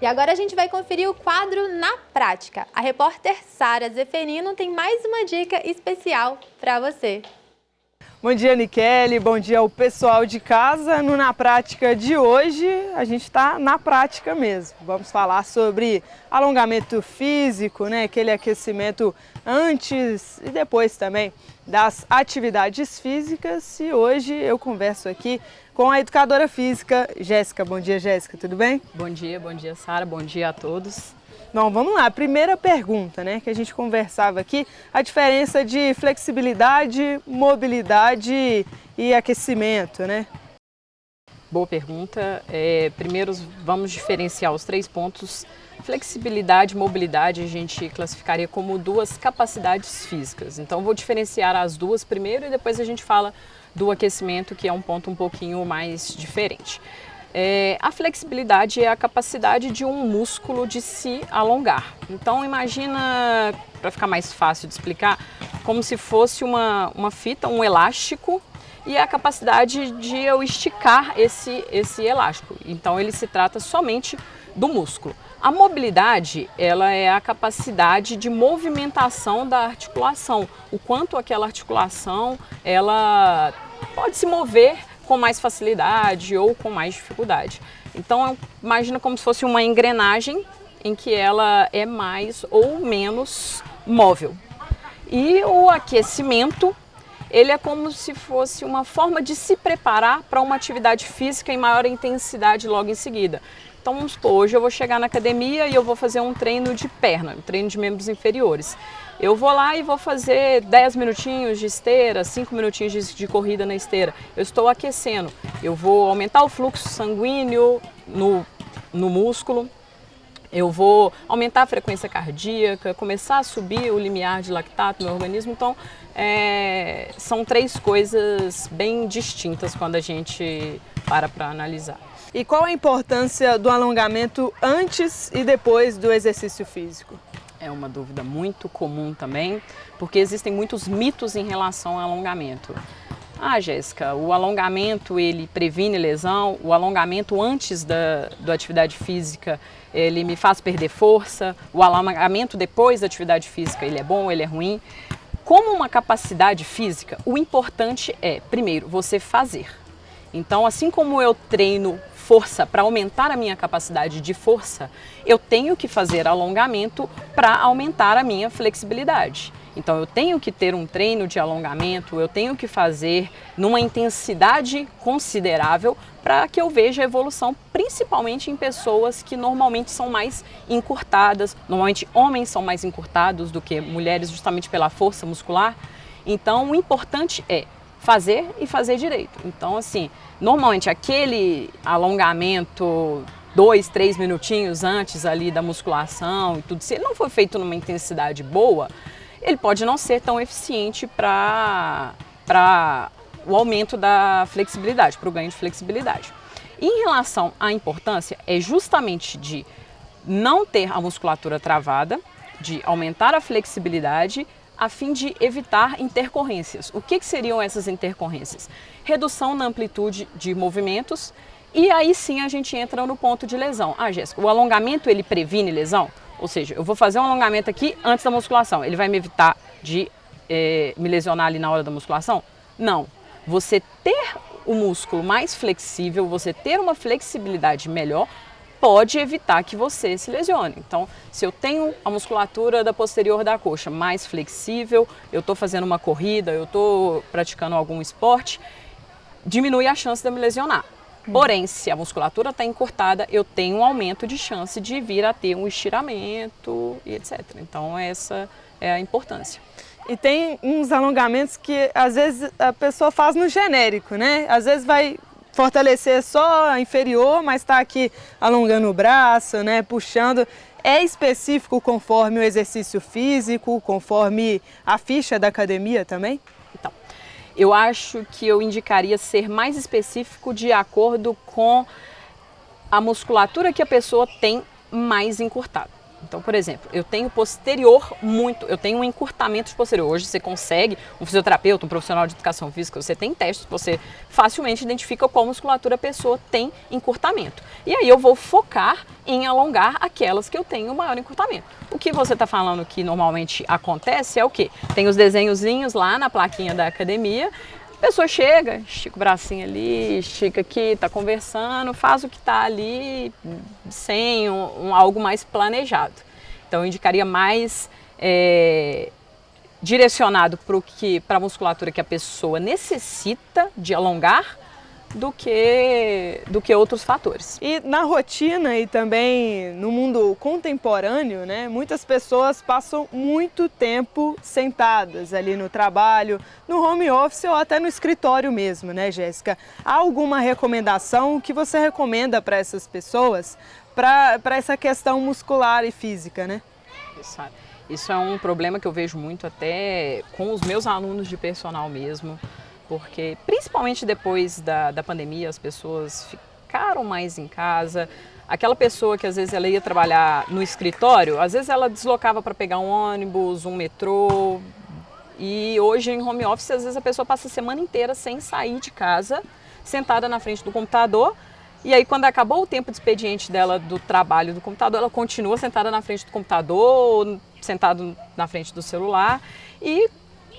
E agora a gente vai conferir o quadro na prática. A repórter Sara Zeferino tem mais uma dica especial para você. Bom dia, Nikele. Bom dia ao pessoal de casa. No Na Prática de hoje, a gente está na prática mesmo. Vamos falar sobre alongamento físico, né? Aquele aquecimento antes e depois também das atividades físicas. E hoje eu converso aqui com a educadora física, Jéssica. Bom dia, Jéssica. Tudo bem? Bom dia, Sara. Bom dia a todos. Bom, vamos lá. Primeira pergunta, né, que a gente conversava aqui, a diferença de flexibilidade, mobilidade e aquecimento, né? Boa pergunta. Primeiro vamos diferenciar os 3 pontos. Flexibilidade e mobilidade a gente classificaria como 2 capacidades físicas. Então vou diferenciar as duas primeiro e depois a gente fala do aquecimento, que é um ponto um pouquinho mais diferente. A flexibilidade é a capacidade de um músculo de se alongar. Então imagina, para ficar mais fácil de explicar, como se fosse uma fita, um elástico, e a capacidade de eu esticar esse elástico. Então ele se trata somente do músculo. A mobilidade, ela é a capacidade de movimentação da articulação, o quanto aquela articulação ela pode se mover com mais facilidade ou com mais dificuldade. Então imagina como se fosse uma engrenagem em que ela é mais ou menos móvel. E o aquecimento, ele é como se fosse uma forma de se preparar para uma atividade física em maior intensidade logo em seguida. Então vamos supor, hoje eu vou chegar na academia e eu vou fazer um treino de perna, um treino de membros inferiores. Eu vou lá e vou fazer 10 minutinhos de esteira, 5 minutinhos de corrida na esteira. Eu estou aquecendo. Eu vou aumentar o fluxo sanguíneo no músculo. Eu vou aumentar a frequência cardíaca, começar a subir o limiar de lactato no organismo. Então, são 3 coisas bem distintas quando a gente para analisar. E qual a importância do alongamento antes e depois do exercício físico? É uma dúvida muito comum também, porque existem muitos mitos em relação ao alongamento. Jéssica, o alongamento ele previne lesão, o alongamento antes da atividade física ele me faz perder força, o alongamento depois da atividade física ele é bom, ele é ruim. Como uma capacidade física, o importante é, primeiro, você fazer. Então, assim como eu treino força para aumentar a minha capacidade de força, eu tenho que fazer alongamento para aumentar a minha flexibilidade. Então eu tenho que ter um treino de alongamento, eu tenho que fazer numa intensidade considerável para que eu veja a evolução, principalmente em pessoas que normalmente são mais encurtadas, normalmente homens são mais encurtados do que mulheres justamente pela força muscular. Então o importante é fazer e fazer direito. Então, assim, normalmente aquele alongamento 2, 3 minutinhos antes ali da musculação e tudo, se ele não for feito numa intensidade boa, ele pode não ser tão eficiente para o aumento da flexibilidade, para o ganho de flexibilidade. Em relação à importância, é justamente de não ter a musculatura travada, de aumentar a flexibilidade, a fim de evitar intercorrências. O que seriam essas intercorrências? Redução na amplitude de movimentos e aí sim a gente entra no ponto de lesão. Jéssica, o alongamento ele previne lesão? Ou seja, eu vou fazer um alongamento aqui antes da musculação, ele vai me evitar de me lesionar ali na hora da musculação? Não. Você ter o músculo mais flexível, você ter uma flexibilidade melhor, pode evitar que você se lesione. Então, se eu tenho a musculatura da posterior da coxa mais flexível, eu estou fazendo uma corrida, eu estou praticando algum esporte, diminui a chance de eu me lesionar. Porém, se a musculatura está encurtada, eu tenho um aumento de chance de vir a ter um estiramento e etc. Então, essa é a importância. E tem uns alongamentos que às vezes a pessoa faz no genérico, né? Às vezes vai fortalecer só a inferior, mas está aqui alongando o braço, né, puxando. É específico conforme o exercício físico, conforme a ficha da academia também? Então, eu acho que eu indicaria ser mais específico de acordo com a musculatura que a pessoa tem mais encurtada. Então, por exemplo, eu tenho posterior eu tenho um encurtamento de posterior. Hoje você consegue, um fisioterapeuta, um profissional de educação física, você tem testes, você facilmente identifica qual musculatura a pessoa tem encurtamento. E aí eu vou focar em alongar aquelas que eu tenho maior encurtamento. O que você está falando que normalmente acontece é o quê? Tem os desenhozinhos lá na plaquinha da academia. A pessoa chega, estica o bracinho ali, estica aqui, está conversando, faz o que está ali sem algo mais planejado. Então eu indicaria mais direcionado para a musculatura que a pessoa necessita de alongar do que outros fatores. E na rotina e também no mundo contemporâneo, né, muitas pessoas passam muito tempo sentadas ali no trabalho, no home office ou até no escritório mesmo, né, Jéssica? Há alguma recomendação que você recomenda para essas pessoas para essa questão muscular e física, né? Isso é um problema que eu vejo muito até com os meus alunos de personal mesmo. Porque, principalmente depois da pandemia, as pessoas ficaram mais em casa. Aquela pessoa que às vezes ela ia trabalhar no escritório, às vezes ela deslocava para pegar um ônibus, um metrô. E hoje em home office, às vezes a pessoa passa a semana inteira sem sair de casa, sentada na frente do computador. E aí quando acabou o tempo de expediente dela do trabalho do computador, ela continua sentada na frente do computador, sentada na frente do celular. E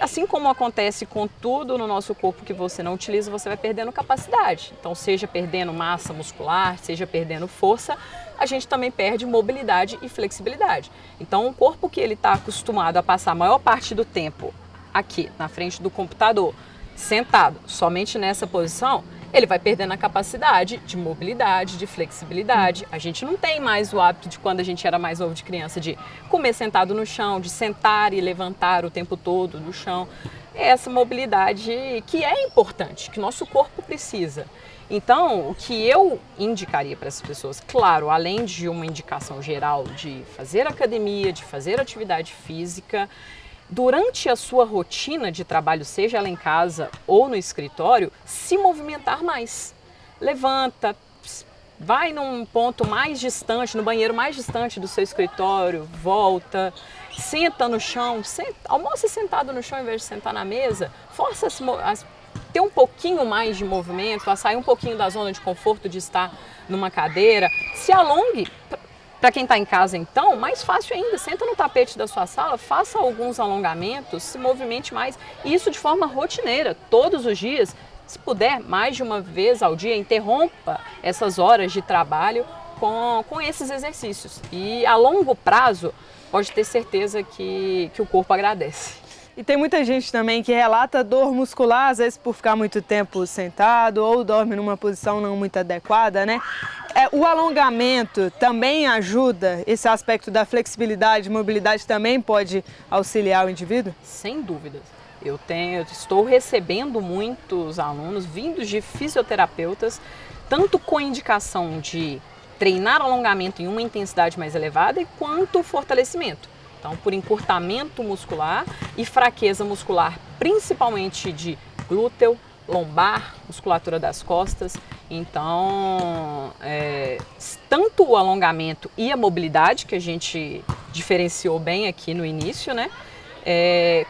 assim como acontece com tudo no nosso corpo que você não utiliza, você vai perdendo capacidade. Então, seja perdendo massa muscular, seja perdendo força, a gente também perde mobilidade e flexibilidade. Então, um corpo que ele está acostumado a passar a maior parte do tempo aqui, na frente do computador, sentado, somente nessa posição, ele vai perdendo a capacidade de mobilidade, de flexibilidade. A gente não tem mais o hábito de quando a gente era mais novo de criança, de comer sentado no chão, de sentar e levantar o tempo todo no chão. É essa mobilidade que é importante, que nosso corpo precisa. Então, o que eu indicaria para essas pessoas, claro, além de uma indicação geral de fazer academia, de fazer atividade física, durante a sua rotina de trabalho, seja ela em casa ou no escritório, se movimentar mais. Levanta, vai num ponto mais distante, no banheiro mais distante do seu escritório, volta, senta no chão, almoça sentado no chão ao invés de sentar na mesa, força a ter um pouquinho mais de movimento, a sair um pouquinho da zona de conforto de estar numa cadeira, se alongue. Para quem está em casa, então, mais fácil ainda, senta no tapete da sua sala, faça alguns alongamentos, se movimente mais, e isso de forma rotineira, todos os dias, se puder, mais de uma vez ao dia, interrompa essas horas de trabalho com esses exercícios. E a longo prazo, pode ter certeza que o corpo agradece. E tem muita gente também que relata dor muscular, às vezes por ficar muito tempo sentado ou dorme numa posição não muito adequada, né? O alongamento também ajuda, esse aspecto da flexibilidade, mobilidade também pode auxiliar o indivíduo? Sem dúvidas. Eu estou recebendo muitos alunos vindos de fisioterapeutas, tanto com indicação de treinar alongamento em uma intensidade mais elevada, quanto fortalecimento. Então, por encurtamento muscular e fraqueza muscular, principalmente de glúteo, lombar, musculatura das costas. Então, tanto o alongamento e a mobilidade, que a gente diferenciou bem aqui no início, né?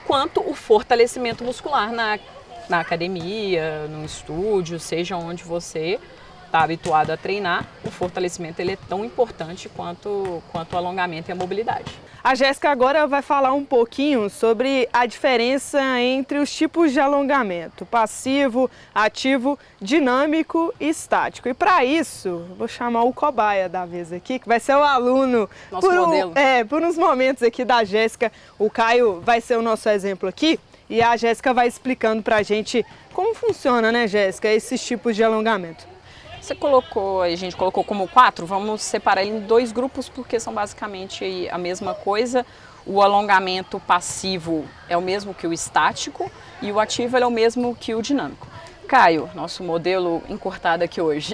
Quanto o fortalecimento muscular na academia, no estúdio, seja onde você está habituado a treinar, o fortalecimento ele é tão importante quanto o alongamento e a mobilidade. A Jéssica agora vai falar um pouquinho sobre a diferença entre os tipos de alongamento, passivo, ativo, dinâmico e estático. E para isso, vou chamar o cobaia da vez aqui, que vai ser o aluno. Nosso modelo. Por uns momentos aqui da Jéssica, o Caio vai ser o nosso exemplo aqui e a Jéssica vai explicando para a gente como funciona, né, Jéssica, esses tipos de alongamento. A gente colocou como 4, vamos separar ele em 2 grupos porque são basicamente a mesma coisa. O alongamento passivo é o mesmo que o estático e o ativo é o mesmo que o dinâmico. Caio, nosso modelo encurtado aqui hoje,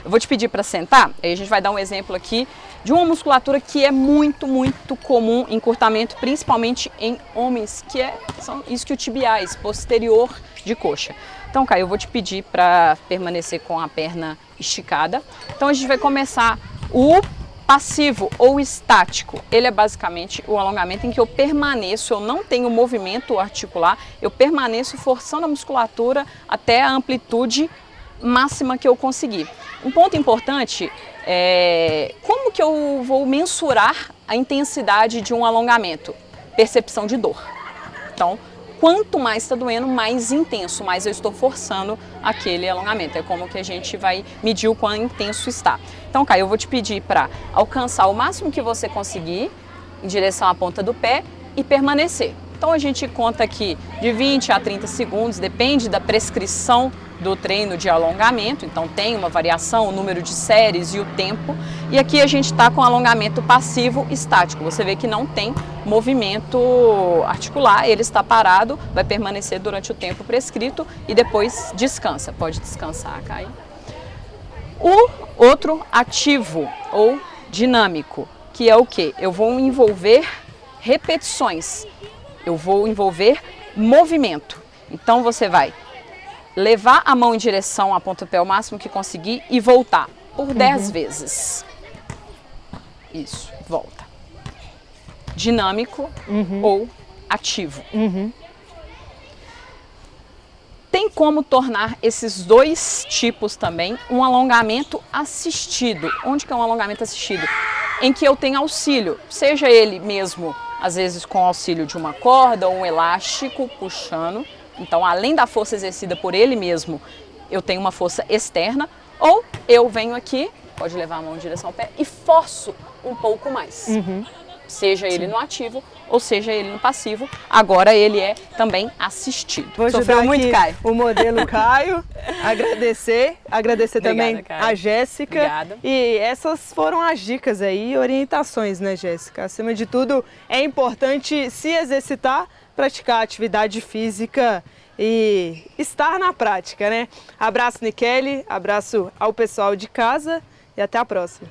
eu vou te pedir para sentar, aí a gente vai dar um exemplo aqui de uma musculatura que é muito, muito comum, encurtamento, principalmente em homens, são isquiotibiais, posterior de coxa. Então, Caio, eu vou te pedir para permanecer com a perna esticada. Então, a gente vai começar o Passivo ou estático, ele é basicamente o alongamento em que eu permaneço, eu não tenho movimento articular, eu permaneço forçando a musculatura até a amplitude máxima que eu conseguir. Um ponto importante é como que eu vou mensurar a intensidade de um alongamento? Percepção de dor. Então, quanto mais está doendo, mais intenso, mais eu estou forçando aquele alongamento. É como que a gente vai medir o quão intenso está. Então, Caio, eu vou te pedir para alcançar o máximo que você conseguir em direção à ponta do pé e permanecer. Então, a gente conta aqui de 20 a 30 segundos, depende da prescrição do treino de alongamento. Então, tem uma variação, o número de séries e o tempo. E aqui a gente está com alongamento passivo estático. Você vê que não tem movimento articular, ele está parado, vai permanecer durante o tempo prescrito e depois descansa. Pode descansar, Caio. O outro ativo ou dinâmico, que é o quê? Eu vou envolver repetições, eu vou envolver movimento. Então você vai levar a mão em direção à ponta do pé o máximo que conseguir e voltar por 10 vezes. Isso, volta. Dinâmico ou ativo. Tem como tornar esses dois tipos também um alongamento assistido. Onde que é um alongamento assistido? Em que eu tenho auxílio, seja ele mesmo, às vezes com auxílio de uma corda ou um elástico puxando. Então, além da força exercida por ele mesmo, eu tenho uma força externa. Ou eu venho aqui, pode levar a mão em direção ao pé, e forço um pouco mais. Seja ele no ativo ou seja ele no passivo. Agora ele é também assistido. Vou Sofreu ajudar muito, aqui Caio? o modelo Caio. Agradecer Obrigada, também Caio. a Jéssica. Obrigada. E essas foram as dicas aí e orientações, né, Jéssica? Acima de tudo, é importante se exercitar, praticar atividade física e estar na prática, né? Abraço, Nikele, abraço ao pessoal de casa e até a próxima.